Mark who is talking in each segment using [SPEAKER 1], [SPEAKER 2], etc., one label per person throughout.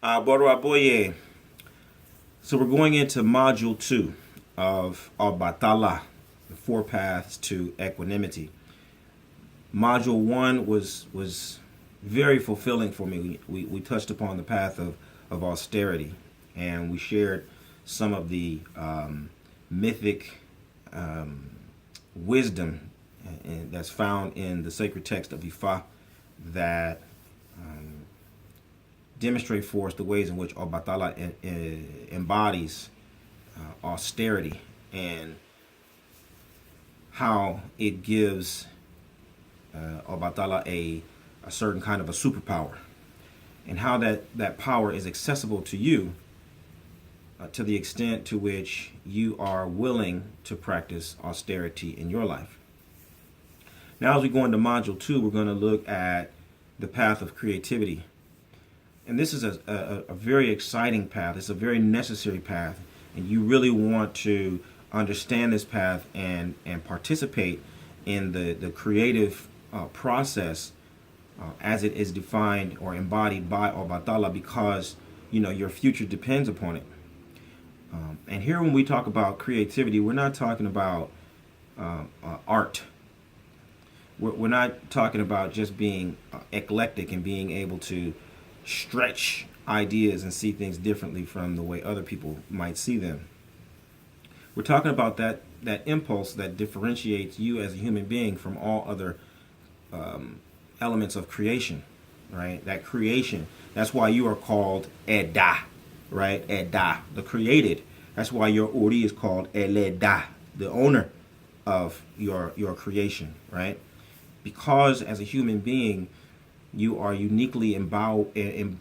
[SPEAKER 1] Boro Aboye. So we're going into module 2 of Obatala, the 4 paths to equanimity. Module 1 was very fulfilling for me. We touched upon the path of austerity, and we shared some of the mythic wisdom that's found in the sacred text of Ifa that demonstrate for us the ways in which Obatala embodies austerity and how it gives Obatala a certain kind of a superpower, and how that power is accessible to you to the extent to which you are willing to practice austerity in your life. Now, as we go into module 2, we're going to look at the path of creativity. And this is a very exciting path. It's a very necessary path. And you really want to understand this path and participate in the creative process as it is defined or embodied by Obatala, because your future depends upon it. And here, when we talk about creativity, we're not talking about art. We're not talking about just being eclectic and being able to stretch ideas and see things differently from the way other people might see them. We're talking about that impulse that differentiates you as a human being from all other elements of creation, right? That creation. That's why you are called Eda, right? Eda, the created. That's why your Ori is called Eleda, the owner of your creation, right? Because as a human being, you are uniquely empowered and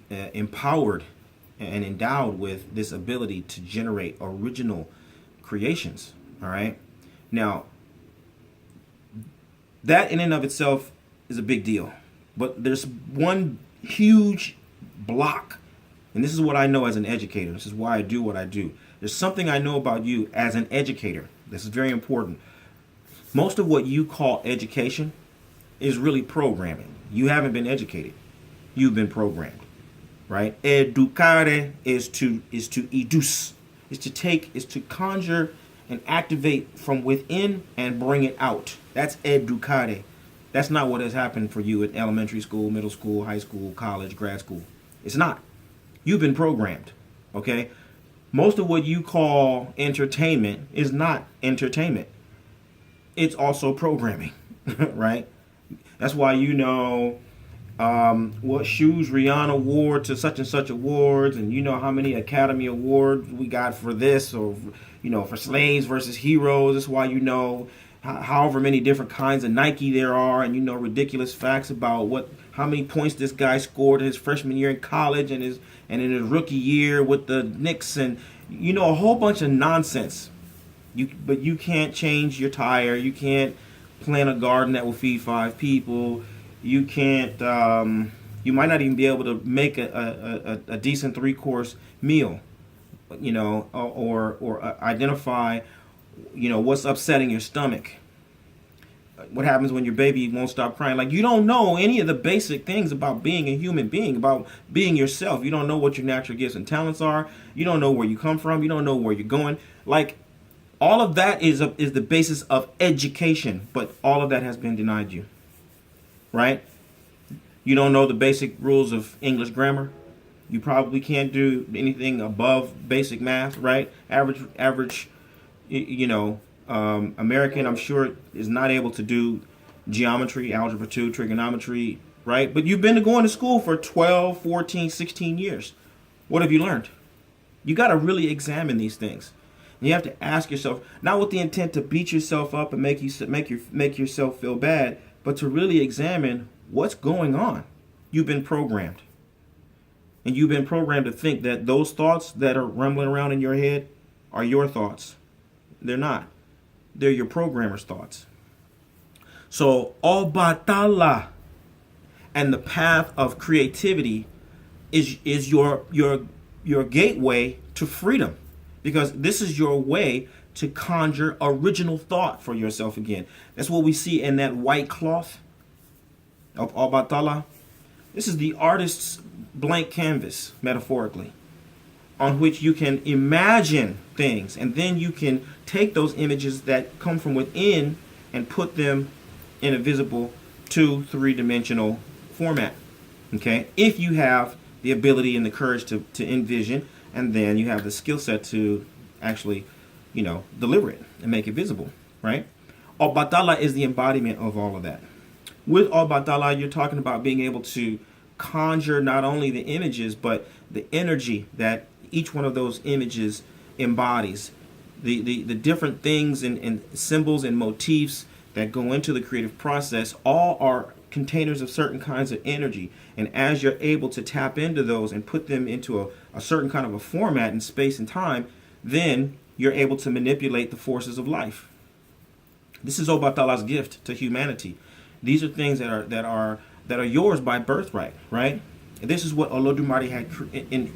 [SPEAKER 1] endowed with this ability to generate original creations. All right. Now, that in and of itself is a big deal. But there's one huge block. And this is what I know as an educator. This is why I do what I do. There's something I know about you as an educator. This is very important. Most of what you call education is really programming. You haven't been educated. You've been programmed, right? Educare is to educe, is to take, is to conjure and activate from within and bring it out. That's educare. That's not what has happened for you in elementary school, middle school, high school, college, grad school. It's not. You've been programmed, okay? Most of what you call entertainment is not entertainment. It's also programming, right? That's why what shoes Rihanna wore to such and such awards, and how many Academy Awards we got for this, or for slaves versus heroes. That's why however many different kinds of Nike there are, and ridiculous facts about how many points this guy scored in his freshman year in college and in his rookie year with the Knicks, and a whole bunch of nonsense. But you can't change your tire. You can't plant a garden that will feed 5 people. You can't. You might not even be able to make a decent 3-course meal. Or identify, what's upsetting your stomach. What happens when your baby won't stop crying? Like, you don't know any of the basic things about being a human being, about being yourself. You don't know what your natural gifts and talents are. You don't know where you come from. You don't know where you're going. Like, all of that is the basis of education, but all of that has been denied you, right? You don't know the basic rules of English grammar. You probably can't do anything above basic math, right? Average, American, I'm sure, is not able to do geometry, algebra 2, trigonometry, right? But you've been going to school for 12, 14, 16 years. What have you learned? You got to really examine these things. And you have to ask yourself, not with the intent to beat yourself up and make yourself feel bad, but to really examine what's going on. You've been programmed. And you've been programmed to think that those thoughts that are rumbling around in your head are your thoughts. They're not. They're your programmer's thoughts. So, Obatala and the path of creativity is your gateway to freedom. Because this is your way to conjure original thought for yourself again. That's what we see in that white cloth of Obatala. This is the artist's blank canvas, metaphorically, on which you can imagine things, and then you can take those images that come from within and put them in a visible 2-3-dimensional format. Okay, if you have the ability and the courage to envision, and then you have the skill set to actually, deliver it and make it visible, right? Obatala is the embodiment of all of that. With Obatala, you're talking about being able to conjure not only the images, but the energy that each one of those images embodies. The different things and symbols and motifs that go into the creative process all are containers of certain kinds of energy. And as you're able to tap into those and put them into a certain kind of a format in space and time, then you're able to manipulate the forces of life. This is Obatala's gift to humanity. These are things that are yours by birthright, right? This is what Olodumare had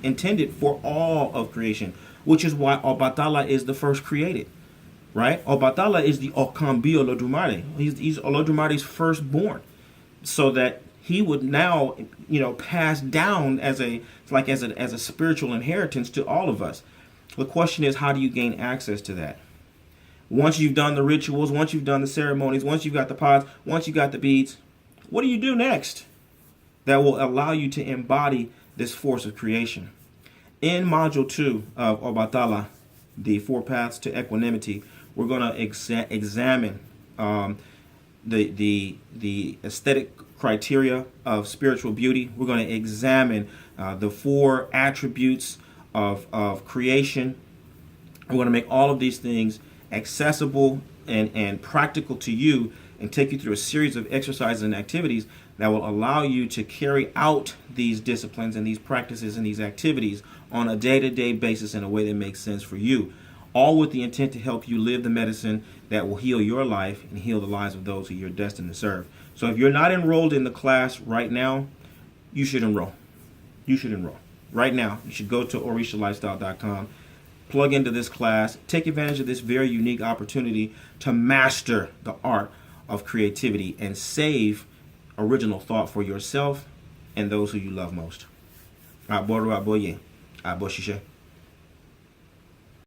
[SPEAKER 1] intended for all of creation, which is why Obatala is the first created, right? Obatala is the Okambi Olodumare. He's Olodumare's firstborn, so that he would now, pass down as a spiritual inheritance to all of us. The question is, how do you gain access to that? Once you've done the rituals, once you've done the ceremonies, once you've got the pods, once you've got the beads, what do you do next that will allow you to embody this force of creation? In Module 2 of Obatala, the 4 Paths to Equanimity, we're going to examine the aesthetic criteria of spiritual beauty. We're going to examine the 4 attributes of creation. We're going to make all of these things accessible and practical to you, and take you through a series of exercises and activities that will allow you to carry out these disciplines and these practices and these activities on a day-to-day basis in a way that makes sense for you, all with the intent to help you live the medicine that will heal your life and heal the lives of those who you're destined to serve. So if you're not enrolled in the class right now, you should enroll. You should enroll. Right now, you should go to orishalifestyle.com, plug into this class, take advantage of this very unique opportunity to master the art of creativity and save original thought for yourself and those who you love most. Aboru aboye, aboshishe.